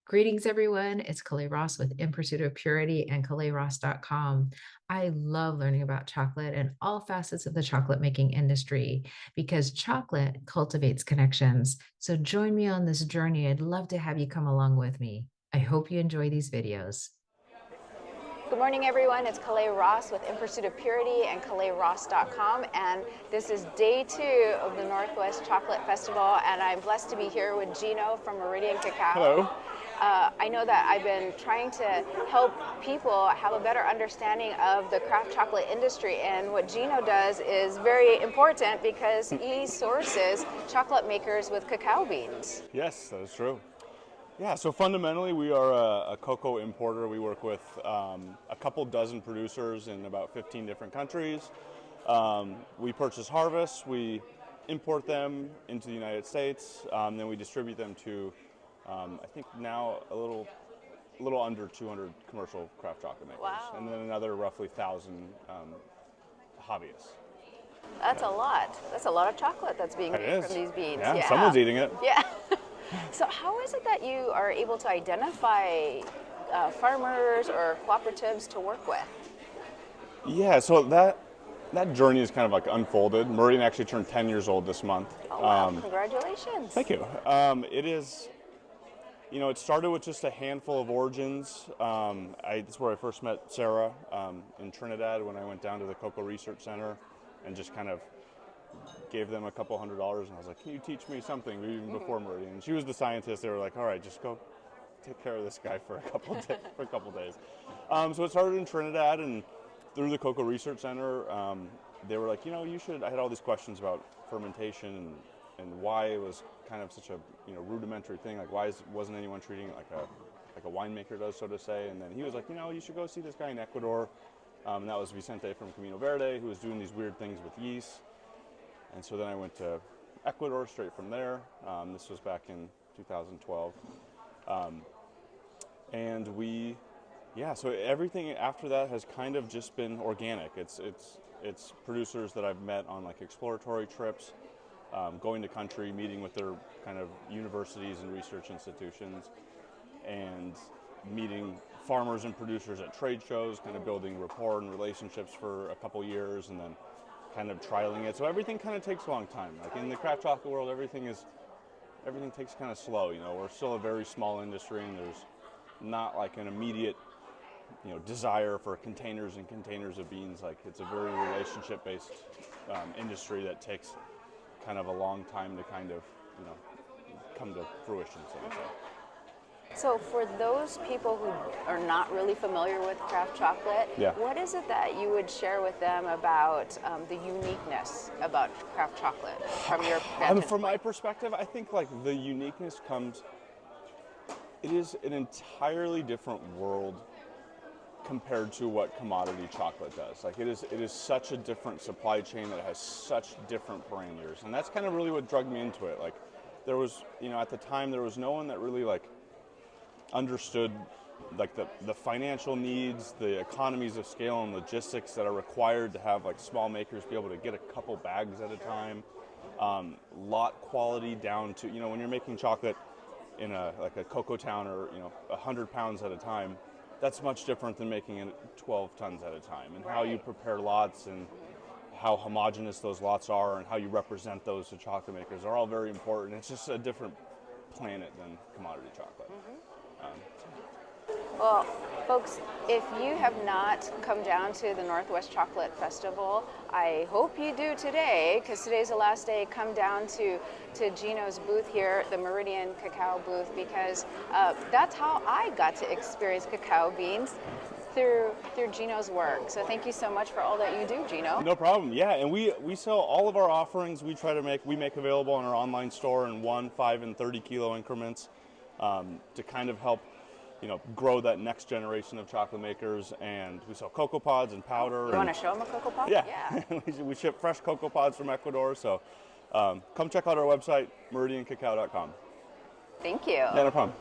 Greetings, everyone. It's Kalei Ross with In Pursuit of Purity and KaleiRoss.com. I love learning about chocolate and all facets of the chocolate making industry because chocolate cultivates connections. So join me on this journey. I'd love to have you come along with me. I hope you enjoy these videos. Good morning, everyone. It's Kalei Ross with In Pursuit of Purity and KaleiRoss.com, and this is day 2 of the Northwest Chocolate Festival, and I'm blessed to be here with Gino from Meridian Cacao. Hello. I know that I've been trying to help people have a better understanding of the craft chocolate industry, and what Gino does is very important because he sources chocolate makers with cacao beans. Yes, that is true. Yeah, so fundamentally we are a cocoa importer. We work with a couple dozen producers in about 15 different countries. We purchase harvests, we import them into the United States, then we distribute them to, I think now a little under 200 commercial craft chocolate makers. Wow. And then another roughly 1,000 hobbyists. That's a lot. That's a lot of chocolate that's being It made is. from these beans. Yeah, someone's eating it. Yeah. So how is it that you are able to identify farmers or cooperatives to work with? Yeah, so that journey is kind of like unfolded. Meridian actually turned 10 years old this month. Oh, wow. Congratulations. Thank you. It is, it started with just a handful of origins. That's where I first met Sarah in Trinidad when I went down to the Cocoa Research Center and just kind of gave them a couple $100, and I was like, can you teach me something, even before Meridian? And she was the scientist. They were like, all right, just go take care of this guy for a couple days. So it started in Trinidad, and through the Cocoa Research Center, they were like, you should, I had all these questions about fermentation and why it was kind of such a rudimentary thing, like why wasn't anyone treating it like a winemaker does, so to say. And then he was like, you should go see this guy in Ecuador, and that was Vicente from Camino Verde, who was doing these weird things with yeast. And so then I went to Ecuador straight from there. This was back in 2012. So everything after that has kind of just been organic. It's producers that I've met on like exploratory trips, going to country, meeting with their kind of universities and research institutions, and meeting farmers and producers at trade shows, kind of building rapport and relationships for a couple years, and then kind of trialing it. So everything kind of takes a long time. Like in the craft chocolate world, everything takes kind of slow. We're still a very small industry, and there's not like an immediate, desire for containers and containers of beans. Like it's a very relationship-based industry that takes kind of a long time to kind of, come to fruition, so to say. So for those people who are not really familiar with craft chocolate, Yeah. What is it that you would share with them about the uniqueness about craft chocolate from your vantage From my point? perspective, I think like the uniqueness comes, it is an entirely different world compared to what commodity chocolate does. Like it is such a different supply chain that has such different parameters. And that's kind of really what drug me into it. Like there was, at the time there was no one that really like understood like the financial needs, the economies of scale and logistics that are required to have like small makers be able to get a couple bags at a time, lot quality down to, when you're making chocolate in a cocoa town or 100 pounds at a time, that's much different than making it 12 tons at a time. And how you prepare lots and how homogeneous those lots are and how you represent those to chocolate makers are all very important. It's just a different planet than commodity chocolate. Well, folks, if you have not come down to the Northwest Chocolate Festival, I hope you do today, because today's the last day. Come down to Gino's booth here, the Meridian Cacao booth, because that's how I got to experience cacao beans, through Gino's work. So thank you so much for all that you do, Gino. No problem. Yeah, and we sell all of our offerings. We make available on our online store in 1, 5, and 30 kilo increments, to kind of help grow that next generation of chocolate makers. And we sell cocoa pods and powder. You want to show them a cocoa pod? Yeah. We ship fresh cocoa pods from Ecuador. So come check out our website, meridiancacao.com. Thank you. Yeah, no problem.